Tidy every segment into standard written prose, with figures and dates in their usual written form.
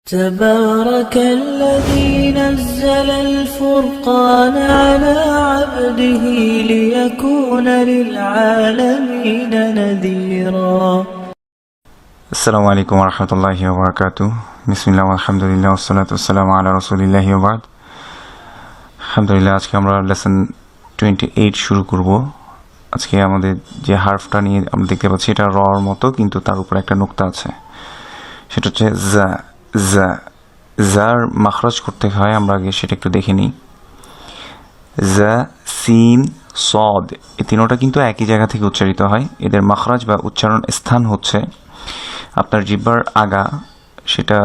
تبارك الذي نزل الفرقان على عبده ليكون للعالمين نذيرا السلام عليكم ورحمة الله وبركاته. بسم الله والحمد لله والصلاة والسلام على رسول الله وبعد. আলহামদুলিল্লাহ, আজকে আমরা লেসন 28 শুরু করব। আজকে আমাদের যে হার্ফটা নিয়ে আমরা দেখতে পাচ্ছি এটা রর মতো, কিন্তু তার উপরে একটা নুক্তা আছে, সেটা হচ্ছে জা। জা জার মাখরাজ করতে হয়, আমরা আগে সেটা একটু দেখে নিই। জা, সিন, সদ, এই তিনোটা কিন্তু একই জায়গা থেকে উচ্চারিত হয়। এদের মাখরাজ বা উচ্চারণ স্থান হচ্ছে আপনার জিহ্বার আগা, সেটা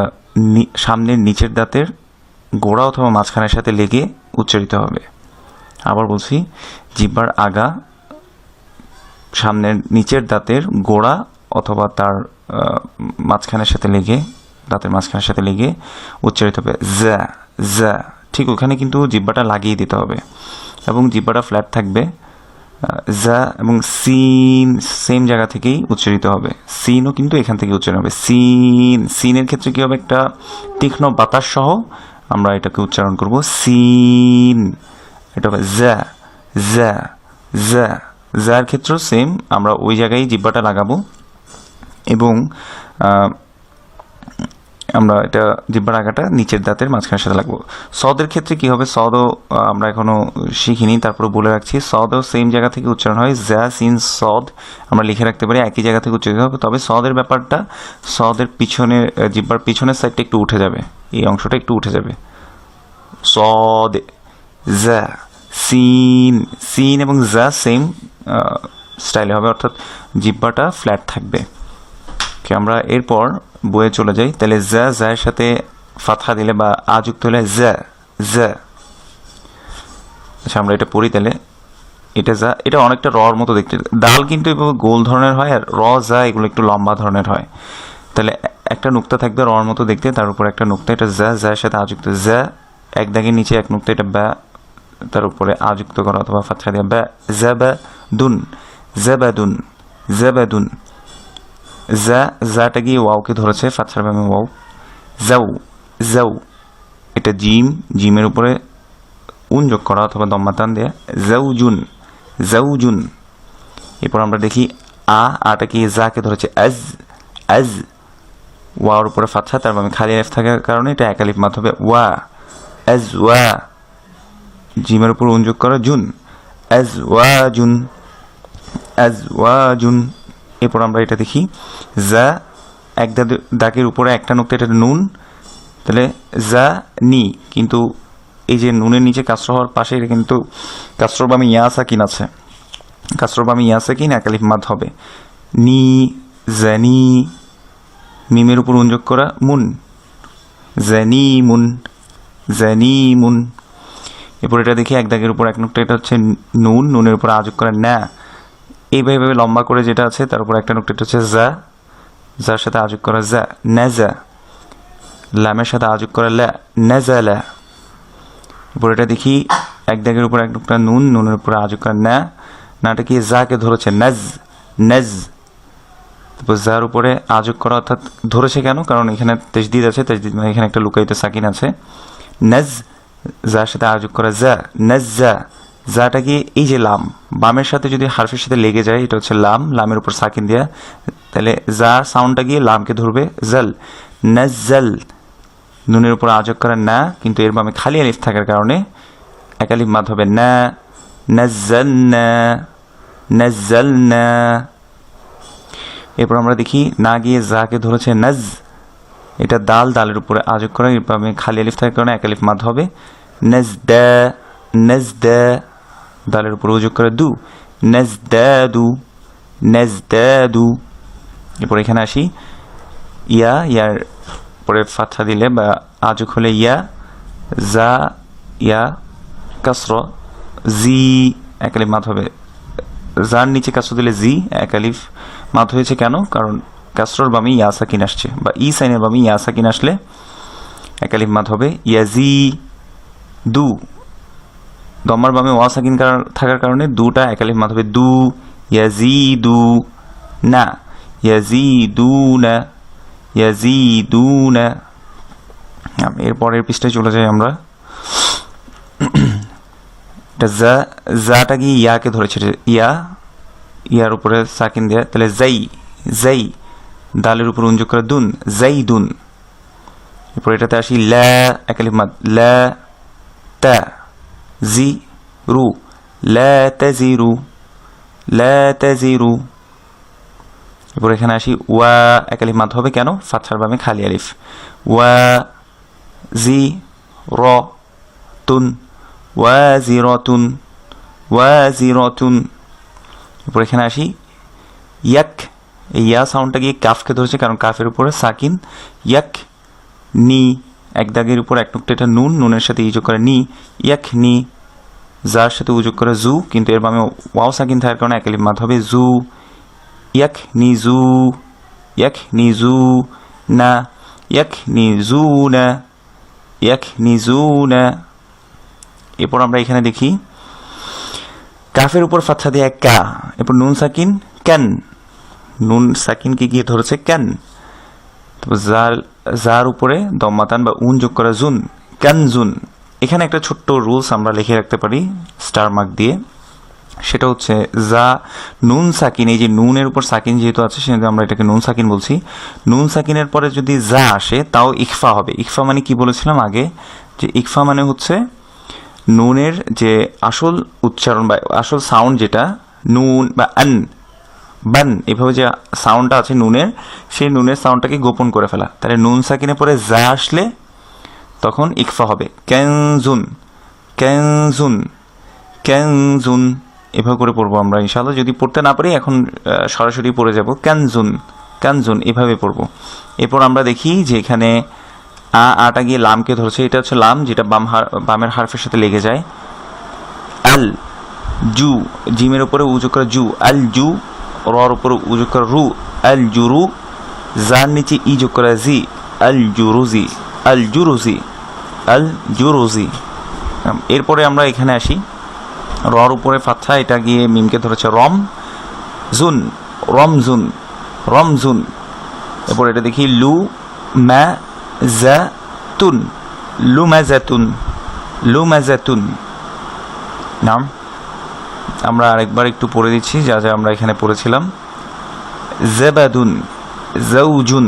সামনের নিচের দাঁতের গোড়া অথবা মাঝখানের সাথে লেগে উচ্চারিত হবে। আবার বলছি, জিহ্বার আগা সামনের নিচের দাঁতের গোড়া অথবা তার মাঝখানের সাথে লেগে, দাঁতের মাঝখানের সাথে লেগে উচ্চারিত হবে জা। জা ঠিক ওখানে কিন্তু জিহ্বাটা লাগিয়ে দিতে হবে এবং জিহ্বাটা ফ্ল্যাট থাকবে। জা এবং সিন সেম জায়গা থেকেই উচ্চারিত হবে। সিনও কিন্তু এখান থেকে উচ্চারণ হবে। সিন, সিনের ক্ষেত্রে কী হবে, একটা তীক্ষ্ণ বাতাস সহ আমরা এটাকে উচ্চারণ করব। সিন, এটা হবে জা। জা জা জার ক্ষেত্রেও সেম, আমরা ওই জায়গায় জিহ্বাটা লাগাবো এবং আমরা এটা জিহ্বার আগাটা নিচের দাঁতের মাঝখানের সাথে লাগবো। সদের ক্ষেত্রে কি হবে, সদও আমরা এখনো শিখিনি, তারপরে বলে রাখছি। সদও সেম জায়গা থেকে উচ্চারণ হয়। জা সিন সদ আমরা লিখে রাখতে পারি, একই জায়গা থেকে উচ্চারিত হবে। তবে সদের ব্যাপারটা, সদের পিছনের জিহ্বার পিছনের সাইডটা একটু উঠে যাবে, এই অংশটা একটু উঠে যাবে। সদ, জা, সিন। সিন এবং জা সেম স্টাইলে হবে, অর্থাৎ জিহ্বাটা ফ্ল্যাট থাকবে। আমরা এরপর বইয়ে চলে যাই। তাহলে জা, জায়ের সাথে ফাতহা দিলে বা আ যুক্ত হলে জা। জা, আচ্ছা আমরা এটা পড়ি। তাহলে এটা জা, এটা অনেকটা রর মতো দেখতে। দাল কিন্তু এভাবে গোল ধরনের হয়, আর র জা এগুলো একটু লম্বা ধরনের হয়। তাহলে একটা নুক্তা থাকবে রর মতো দেখতে, তার উপর একটা নুক্তা, এটা জা। জায়ের সাথে আযুক্ত জা, এক দাগের নিচে এক নুক্তা, এটা বা, তার উপরে আযুক্ত করা অথবা ফাতহা দেওয়া বা। জাবাদুন, জাবাদুন, জাবাদুন। জা, জাটা গিয়ে ওয়াওকে ধরেছে, ফাতহার বামে ওয়াও। জাউ, জাউ, এটা জিম, জিমের উপরে উন যোগ করা অথবা দম্মাতান দেয়া। জাউজুন, জাউজুন। এরপর আমরা দেখি আটা কি জাকে ধরেছে, আজ। আজ, ওয়াওর উপরে ফাতহা, তার বামে খালি আলিফ থাকার কারণে এটা এক আলিফ মাদ হবে ওয়া। আজ ওয়া, জিমের উপর উন যোগ করা, জুন। আজ ওয়া জুন, আজ ওয়া জুন। এরপর আমরা এটা দেখি, জা এক দাগের উপরে একটা নুক্তা, এটা নুন। তাহলে জা নি, কিন্তু এই যে নুনের নিচে কাসর হওয়ার পাশে এটা কিন্তু কাসর বামে ইয়া সাকিন আছে, কাসর বামে ইয়া সাকিন এক আলিফ মাদ হবে। নি, জানি। মিমের উপর উনযোগ করা, মুন। জানি মুন, জানি মুন। এরপর এটা দেখি এক দাগের উপর এক নুক্তা, এটা হচ্ছে নুন, নুনের উপর আযোগ করা না। এইভাবে লম্বা করে যেটা আছে তার উপর একটা নুক্তা, হচ্ছে জা। যার সাথে আযোগ করা জা, নাজা। লামের সাথে আযোগ করা লা, নাজালা। এরপর এটা দেখি এক দাগের উপর এক নুক্তা, নুন, নুনের উপরে আযোগ করা না। নাটা কি জাকে ধরেছে, নাজ। নাজ, তারপর যার উপরে আযোগ করা, অর্থাৎ ধরেছে কেন, কারণ এখানে তাজদিদ আছে, তাজদিদ মানে এখানে একটা লুকায়িত সাকিন আছে। নাজ, যার সাথে আযোগ করা জা, নাজ্জা। জাটা কি এই যে লাম, বামের সাথে যদি হারফের সাথে লেগে যায় এটা হচ্ছে লাম, লামের উপর সাকিন দেয়া, তাহলে জা সাউন্ডটা গিয়ে লামকে ধরবে, জাল। নাজ্জাল, নুনের উপর আযোগ করা না, কিন্তু এর বামে খালি আলিফ থাকার কারণে এক আলিফ মাদ হবে না। নাজ্জালনা, নাজ্জালনা। এরপর আমরা দেখি না গিয়ে জাকে ধরেছে নাজ, এটা দাল, দালের উপরে আযোগ করা, এর বামে খালি আলিফ থাকার কারণে এক আলিফ মাদ হবে। নাজদা, নাজদা, দালের উপর উযোগ করে দু, নাজদাদু, নাজদাদু। এরপর এখানে আসি, ইয়া, ইয়ার পরে ফাতহা দিলে বা আযোগ হলে ইয়া, জা, ইয়া, কাসর, জি, এক আলিফ মাদ হবে। জার নিচে কাসর দিলে জি, এক আলিফ মাদ হয়েছে কেন, কারণ কাসরর বামে ইয়া সাকিন আসছে, বা ই সাইনের বামে ইয়া সাকিন আসলে এক আলিফ মাদ হবে। ইয়াজি দু, দম্মার বামে ওয়া সাকিন থাকার কারণে দুটা এক আলিফ মাদ হবে দু। ইয়াজিদু না, ইয়াজিদুনা, ইয়াজিদুনা। এরপরের পৃষ্ঠায় চলে যাই আমরা। এটা জাটা কি ইয়াকে ধরেছে, ইয়ার উপরে সাকিন দেয়া, তাহলে জাই, দালের উপর উঞ্জুক করে দুন, দুন। এরপর এটাতে আসি লা, একালিফ মাদ, লা তা জি রু, লা তাজিরু, লা তাজিরু। এরপর এখানে আসি ওয়া, একালিফ মাদ হবে কেন, ফাতহার বামে খালি আলিফ, ওয়া জি র তুন, ওয়াজিরাতুন, ওয়াজিরাতুন। এরপর এখানে আসি ইয়াক, এই ইয়া সাউন্ডটা গিয়ে কাফকে ধরেছে কারণ কাফের উপরে সাকিন, ইয়াক নি, এক দাগের উপর এক নুক্তা, এটা নুন, নুনের সাথে ইযোগ করে নি, ইয়াক নি, যার সাথে উযোগ করে জু, কিন্তু এর বামে ওয়াও সাকিন থাকার কারণে একালিফ মাদ হবে জু, ইয়াক নি জু, ইয়াক নি জু না, ইয়াক নি জু না, ইয়াক নি জু না। এরপর আমরা এখানে দেখি কাফের উপর ফাতহা দিয়ে কা, এরপর নুন সাকিন ক্যান, নুন সাকিনকে গিয়ে ধরেছে ক্যান, তারপর যার উপরে দম্মাতান বা উন যোগ করা জুন, ক্যানজুন। এখানে একটা ছোট্ট রুলস আমরা লিখে রাখতে পারি স্টার মার্ক দিয়ে, সেটা হচ্ছে যা নুন সাকিন, এই যে নুনের উপর সাকিন যেহেতু আছে সেহেতু আমরা এটাকে নুন সাকিন বলছি। নুন সাকিনের পরে যদি যা আসে তাও ইকফা হবে। ইকফা মানে কি বলেছিলাম আগে, যে ইকফা মানে হচ্ছে নুনের যে আসল উচ্চারণ বা আসল সাউন্ড যেটা নুন বা আন বান, এভাবে যে সাউন্ডটা আছে নুনের, সেই নুনের সাউন্ডটাকে গোপন করে ফেলা। তাহলে নুন সাকিনের পরে যা আসলে তখন ইকফা হবে, ক্যানজুন, ক্যানজুন, ক্যানজুন। এভাবে করে পড়বো আমরা ইনশাআল্লাহ। যদি পড়তে না পারি এখন সরাসরি পড়ে যাব, ক্যানজুন, ক্যানজুন, এভাবে পড়বো। এরপর আমরা দেখি যে এখানে আটা গিয়ে লামকে ধরছে, এটা হচ্ছে লাম যেটা বামের হারফের সাথে লেগে যায়। আল জু, জিমের উপরে উজু করা জু, আল জু, রর উপরে উজু করা রু, আল জুরু, যার নিচে ই যোগ করা জি, আল জুরুজি, আল জুরুজি, আল জুরুজি। এরপরে আমরা এখানে আসি রর উপরে ফাতহা, এটা গিয়ে মিমকে ধরেছে রম জুন, রমজুন, রমজুন। এরপর এটা দেখি লু মা জাতুন, লুমাজাতুন, লুমাজাতুন। নাম আমরা আরেকবার একটু পড়ে দিচ্ছি যা যা আমরা এখানে পড়েছিলাম। জাবাদুন, জাউজুন,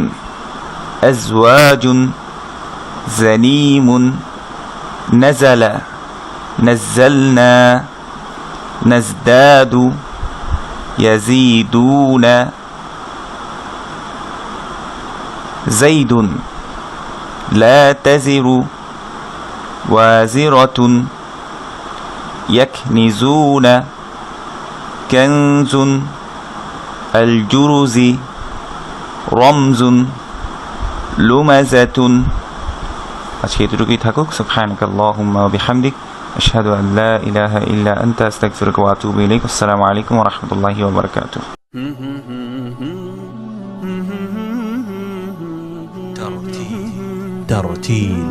আজওয়াজুন, জানিমুন, নাজালা, নাজ্জালনা, নাজদাদু, ইয়াজিদুনা, জাইদুন, লা তাজিরু, ওয়াজিরাতুন, ইয়াকনিজুনা, কানজুন, আল জুরুজি, রমজুন, লুমাজাতুন। আজকে এতটুকুই থাকুক। সুবহানাকাল্লাহুম্মা ওয়া বিহামদিক, আশহাদু আন লা ইলাহা ইল্লা আনতা, আস্তাগফিরুকা ওয়া আতুবু ইলাইক। আসসালামু আলাইকুম ওয়া রাহমাতুল্লাহি ওয়া বারাকাতুহু। ترتيل